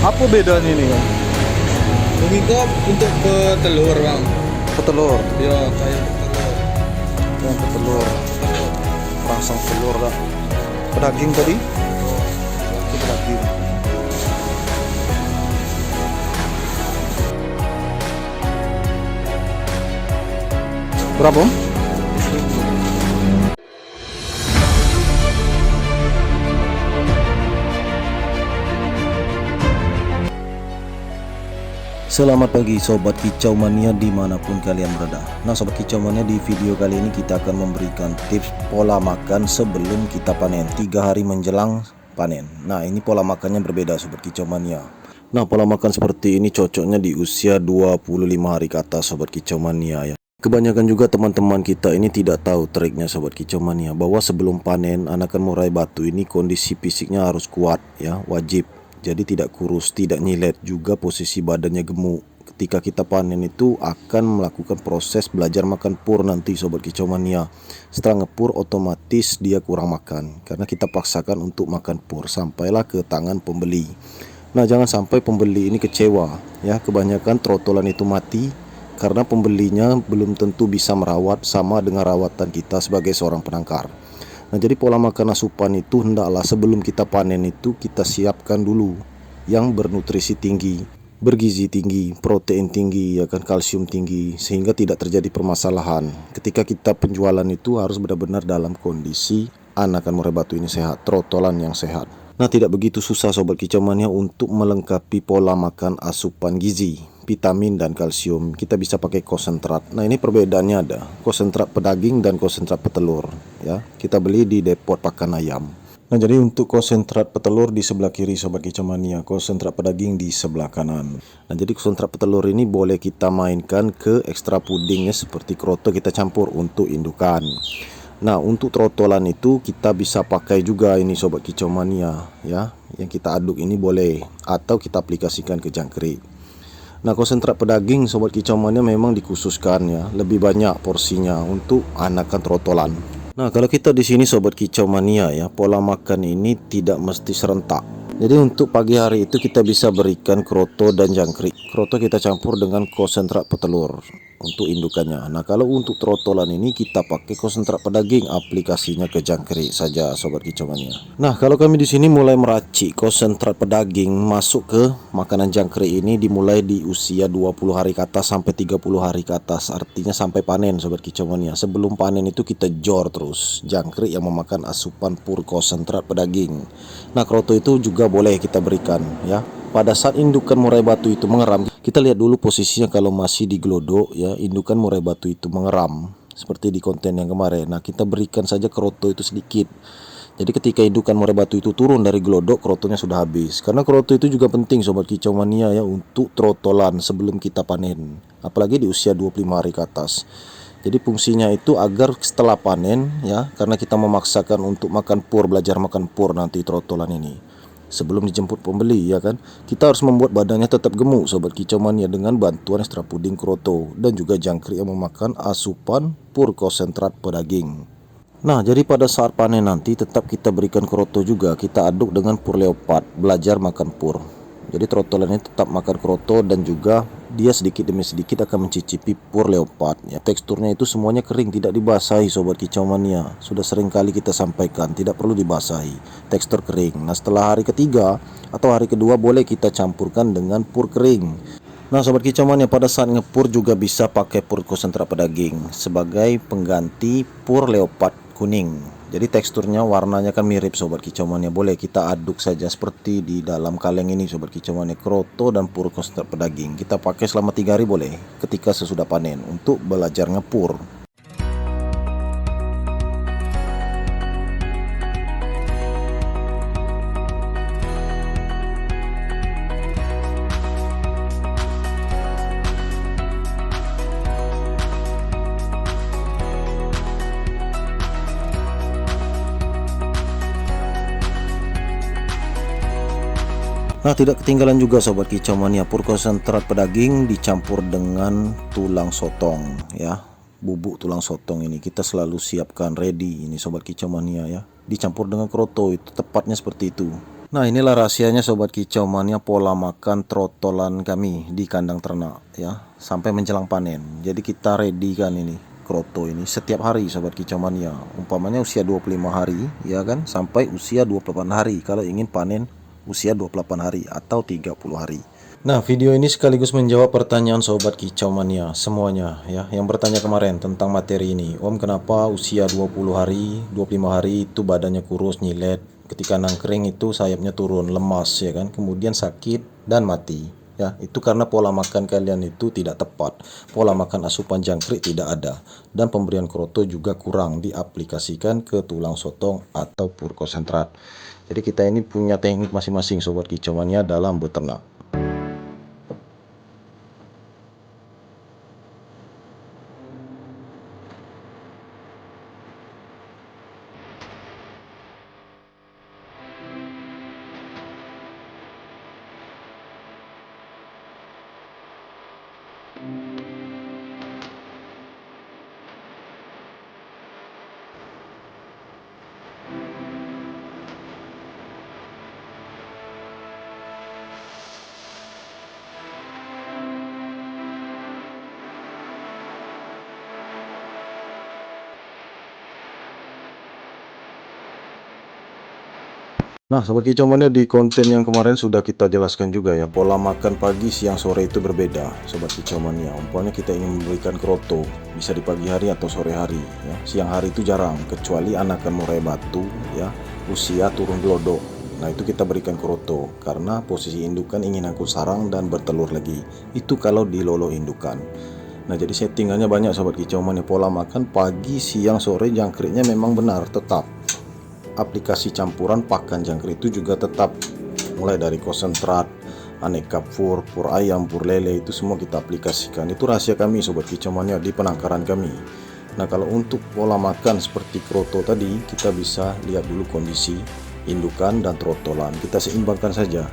Apa bedanya ini kan? Ini kok untuk petelur bang. Petelur, Ya kayak petelur. yang petelur, rangsang telur dah. Pedaging tadi, itu pedaging. Berapa? Selamat pagi Sobat Kicau Mania dimanapun kalian berada. Nah Sobat Kicau Mania, di video kali ini kita akan memberikan tips pola makan sebelum kita panen 3 hari menjelang panen. Nah ini pola makannya berbeda Sobat Kicau Mania. Nah pola makan seperti ini cocoknya di usia 25 hari ke atas Sobat Kicau Mania ya. Kebanyakan juga teman-teman kita ini tidak tahu triknya Sobat Kicau Mania, bahwa sebelum panen anakan murai batu ini kondisi fisiknya harus kuat ya, wajib. Jadi tidak kurus, tidak nyilet, juga posisi badannya gemuk. Ketika kita panen itu akan melakukan proses belajar makan pur nanti Sobat Kicau Mania. Setelah ngepur otomatis dia kurang makan, karena kita paksakan untuk makan pur sampailah ke tangan pembeli. Nah jangan sampai pembeli ini kecewa ya, kebanyakan trotolan itu mati karena pembelinya belum tentu bisa merawat sama dengan rawatan kita sebagai seorang penangkar. Nah jadi pola makan asupan itu hendaklah sebelum kita panen itu kita siapkan dulu yang bernutrisi tinggi, bergizi tinggi, protein tinggi, ya kan, kalsium tinggi, sehingga tidak terjadi permasalahan. Ketika kita penjualan itu harus benar-benar dalam kondisi anakan murai batu ini sehat, trotolan yang sehat. Nah tidak begitu susah Sobat Kicau Mania untuk melengkapi pola makan asupan gizi, vitamin dan kalsium. Kita bisa pakai konsentrat. Nah ini perbedaannya ada konsentrat pedaging dan konsentrat petelur ya. Kita beli di depot pakan ayam. Nah jadi untuk konsentrat petelur di sebelah kiri Sobat Kicau Mania, konsentrat pedaging di sebelah kanan. Nah jadi konsentrat petelur ini boleh kita mainkan ke ekstra pudingnya seperti kroto, kita campur untuk indukan. Nah untuk trotolan itu kita bisa pakai juga ini Sobat Kicau Mania ya, yang kita aduk ini boleh, atau kita aplikasikan ke jangkrik. Nah konsentrat pedaging Sobat Kicau Mania memang dikhususkan ya, lebih banyak porsinya untuk anakan trotolan. Nah kalau kita di sini Sobat Kicau Mania ya, pola makan ini tidak mesti serentak. Jadi untuk pagi hari itu kita bisa berikan kroto dan jangkrik. Kroto kita campur dengan konsentrat petelur untuk indukannya. Nah kalau untuk trotolan ini kita pakai konsentrat pedaging, aplikasinya ke jangkrik saja Sobat Kicau Mania. Nah kalau kami di sini mulai meracik konsentrat pedaging masuk ke makanan jangkrik ini dimulai di usia 20 hari ke atas sampai 30 hari ke atas. Artinya sampai panen Sobat Kicau Mania. Sebelum panen itu kita jor terus jangkrik yang memakan asupan pur konsentrat pedaging. Nah kroto itu juga boleh kita berikan ya. Pada saat indukan murai batu itu mengeram, kita lihat dulu posisinya. Kalau masih di glodok ya, indukan murai batu itu mengeram seperti di konten yang kemarin. Nah kita berikan saja kroto itu sedikit. Jadi ketika indukan murai batu itu turun dari glodok, krotonya sudah habis. Karena kroto itu juga penting Sobat Kicau Mania ya, untuk trotolan sebelum kita panen, apalagi di usia 25 hari ke atas. Jadi fungsinya itu agar setelah panen ya, karena kita memaksakan untuk makan pur, belajar makan pur nanti trotolan ini sebelum dijemput pembeli ya kan, kita harus membuat badannya tetap gemuk Sobat Kicau Mania dengan bantuan ekstra puding kroto dan juga jangkrik yang memakan asupan pur konsentrat pedaging. Nah jadi pada saat panen nanti tetap kita berikan kroto juga, kita aduk dengan pur leopard, belajar makan pur. Jadi trotolannya tetap makan kroto dan juga dia sedikit demi sedikit akan mencicipi pur leopard ya. Teksturnya itu semuanya kering, tidak dibasahi Sobat Kicau Mania. Sudah sering kali kita sampaikan, tidak perlu dibasahi, tekstur kering. Nah setelah hari ketiga atau hari kedua boleh kita campurkan dengan pur kering. Nah Sobat Kicau Mania, pada saat ngepur juga bisa pakai pur konsentrat pedaging sebagai pengganti pur leopard kuning. Jadi teksturnya, warnanya kan mirip Sobat Kicau Mania. Boleh kita aduk saja seperti di dalam kaleng ini Sobat Kicau Mania, kroto dan pur konsentrat pedaging. Kita pakai selama 3 hari boleh ketika sesudah panen untuk belajar ngepur. Nah tidak ketinggalan juga Sobat Kicau Mania, pur konsentrat pedaging dicampur dengan tulang sotong ya. Bubuk tulang sotong ini kita selalu siapkan ready ini Sobat Kicau Mania ya. Dicampur dengan kroto, itu tepatnya seperti itu. Nah, inilah rahasianya sobat kicau mania pola makan trotolan kami di kandang ternak ya, sampai menjelang panen. Jadi kita ready kan ini kroto ini setiap hari sobat kicau mania. Umpamanya usia 25 hari ya kan, sampai usia 28 hari kalau ingin panen usia 28 hari atau 30 hari. Nah, video ini sekaligus menjawab pertanyaan sobat kicau mania semuanya ya, yang bertanya kemarin tentang materi ini. Om, kenapa usia 20 hari, 25 hari itu badannya kurus, nyilet, ketika nangkring itu sayapnya turun, lemas ya kan, kemudian sakit dan mati. Ya, itu karena pola makan kalian itu tidak tepat. Pola makan asupan jangkrik tidak ada, dan pemberian kroto juga kurang diaplikasikan ke tulang sotong atau pur konsentrat. Jadi kita ini punya teknik masing-masing sobat kicau mania dalam beternak. Nah, sobat kicau mania, di konten yang kemarin sudah kita jelaskan juga ya, pola makan pagi, siang, sore itu berbeda sobat kicau mania. Umpamanya kita ingin memberikan kroto bisa di pagi hari atau sore hari ya. Siang hari itu jarang, kecuali anakan murai batu ya, usia turun gelodok. Nah, itu kita berikan kroto karena posisi indukan ingin angkut sarang dan bertelur lagi. Itu kalau di lolo indukan. Nah, jadi settingannya banyak sobat kicau mania. Pola makan pagi, siang, sore jangkriknya memang benar tetap. Aplikasi campuran pakan jangkrik itu juga tetap, mulai dari konsentrat, aneka pur ayam, pur lele, itu semua kita aplikasikan. Itu rahasia kami sobat kicau mania di penangkaran kami. Nah, kalau untuk pola makan seperti kroto tadi, kita bisa lihat dulu kondisi indukan dan trotolan, kita seimbangkan saja.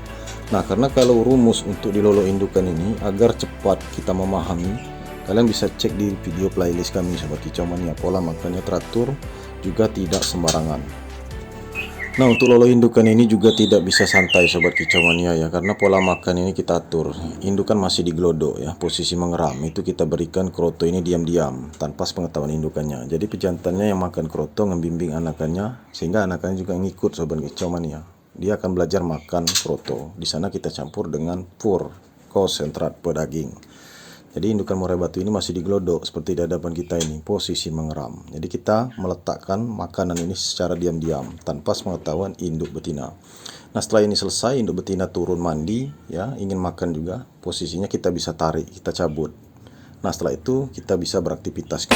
Nah, karena kalau rumus untuk di lolo indukan ini agar cepat kita memahami, kalian bisa cek di video playlist kami sobat kicau mania. Pola makannya teratur, juga tidak sembarangan. Nah, untuk lolo indukan ini juga tidak bisa santai sobat kicau mania ya, karena pola makan ini kita atur. Indukan masih digelodok ya, posisi mengeram, itu kita berikan kroto ini diam-diam tanpa pengetahuan indukannya. Jadi pejantannya yang makan kroto ngembimbing anakannya, sehingga anakannya juga ngikut sobat kicau mania. Dia akan belajar makan kroto. Di sana kita campur dengan pur konsentrat pedaging. Jadi indukan murai batu ini masih digelodok seperti di hadapan kita ini, posisi mengeram. Jadi kita meletakkan makanan ini secara diam-diam tanpa pengetahuan induk betina. Nah, setelah ini selesai, induk betina turun mandi ya, ingin makan juga, posisinya kita bisa tarik, kita cabut. Nah, setelah itu kita bisa beraktivitas.